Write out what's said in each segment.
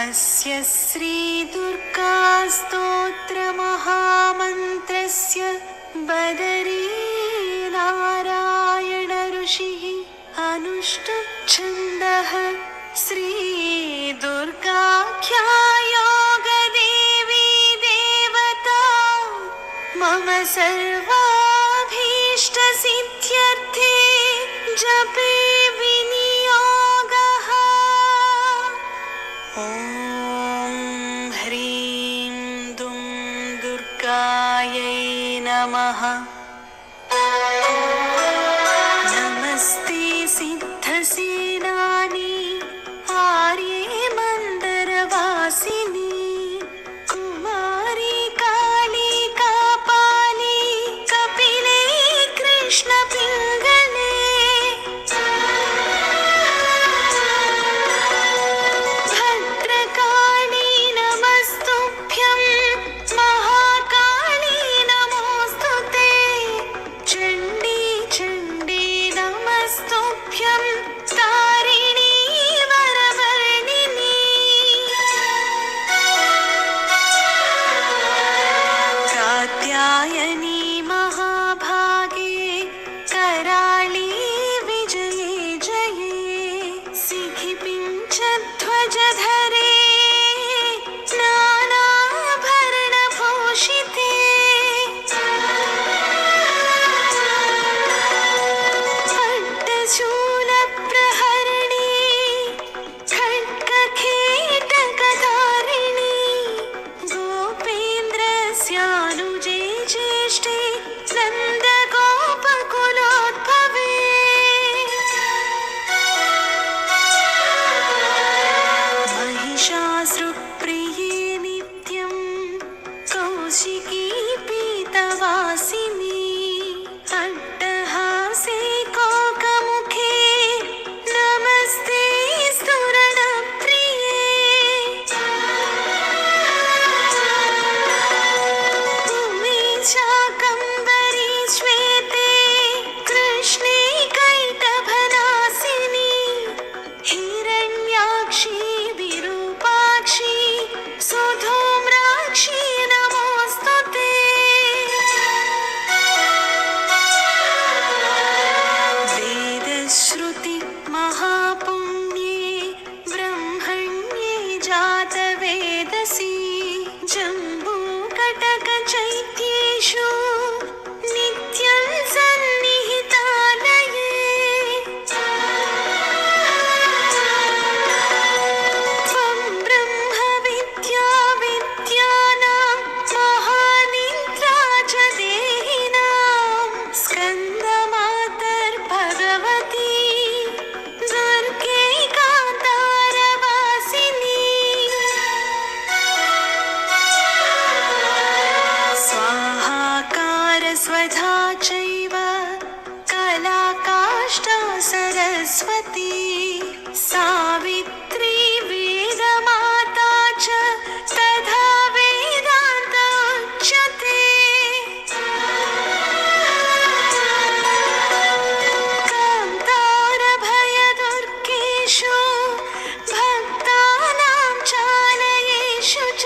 अस्य श्रीदुर्गास्तोत्रमहामन्त्रस्य बदरीनारायण ऋषिः अनुष्टुप् श्रीदुर्गाख्या योगदेवी देवता मम सर्वाभीष्टसिद्ध्यर्थे जपे विनियोगः। ॐ ह्रीं दुं दुर्गायै नमः। नमस्ते सिद्धसेनानी आर्ये मन्दरवासिनी कुमारी काली कापाली कपिले कृष्णपिङ्गले भद्रकाली नमस्तुभ्यं महाकाली नमोऽस्तु ते चण्डी चण्डी नमस्तुभ्यं तारिणी वरवर्णिनी कात्यायनी महाभागे कराळी विजये जये सिखिपिञ्चध्वजधरे नानाभरणभूषिते पट्टशूलप्रहरिणी खड्गखेटकधारिणी गोपेन्द्रस्यानुजे ज्येष्ठे नन्दगोपकुलोद्भवे महिषासुरप्रिये नित्यं कौशिकी पीतवासिनी अट्टहासे कोकमुखे नमस्ते स्तुरणप्रिये उमेशाकम्बरी श्वेते कृष्णे कैटभनासिनी हिरण्याक्षी विरूपाक्षी सुधूम्राक्षी नमोऽस्तु ते वेदश्रुति महापुण्ये ब्रह्मण्ये जातवेदसी जम्बूकटकचैत्येषु नित्यं सन्निहितालये त्वं ब्रह्मविद्या विद्यानां महानिद्रा च देहिनां स्कन्दमातर्भगवती दुर्गे कान्तारवासिनी स्वाहाकार स्वधा चैव कलाकाष्ठा सरस्वती सावित्री वेदमाता च तथा वेदान्त उच्यते कान्तारभयदुर्गेषु भक्तानां चालयेषु च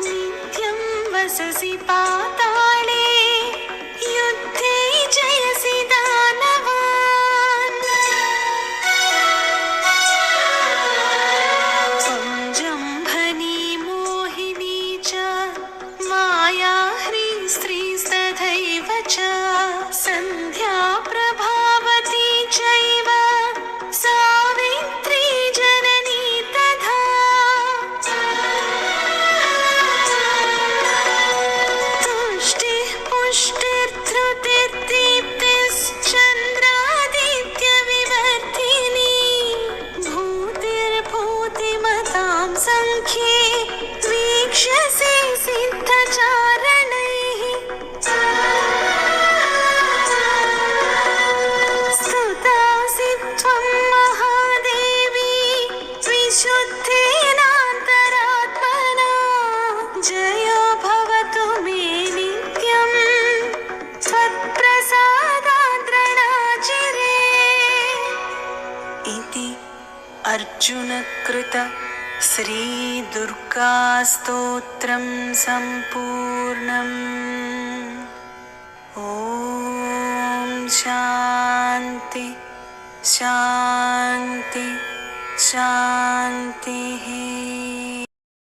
नित्यं वससि पाताले युद्धे जयसि दानवान् त्वं जम्भनी मोहिनी च माया ह्रीस्त्रीस्तथैव च सन्ध्या प्रभावती चैव सावित्री जननी तथा तुष्टिः पुष्टिर्धृतिर्दीप्तिश्चन्द्रादित्यविवर्धिनी भूतिर्भूतिमतां सङ्ख्ये वीक्ष्यसे सिद्धचारणैः स्तुतासि त्वं महादेवी विशुद्धेनान्तरात्मना जयो भवतु मे नित्यं त्वत्प्रसादाद्रणाचिरे इति अर्जुनकृत श्रीदुर्गास्तोत्रं सम्पूर्णम्। ॐ शान्ति शान्ति शान्तिः।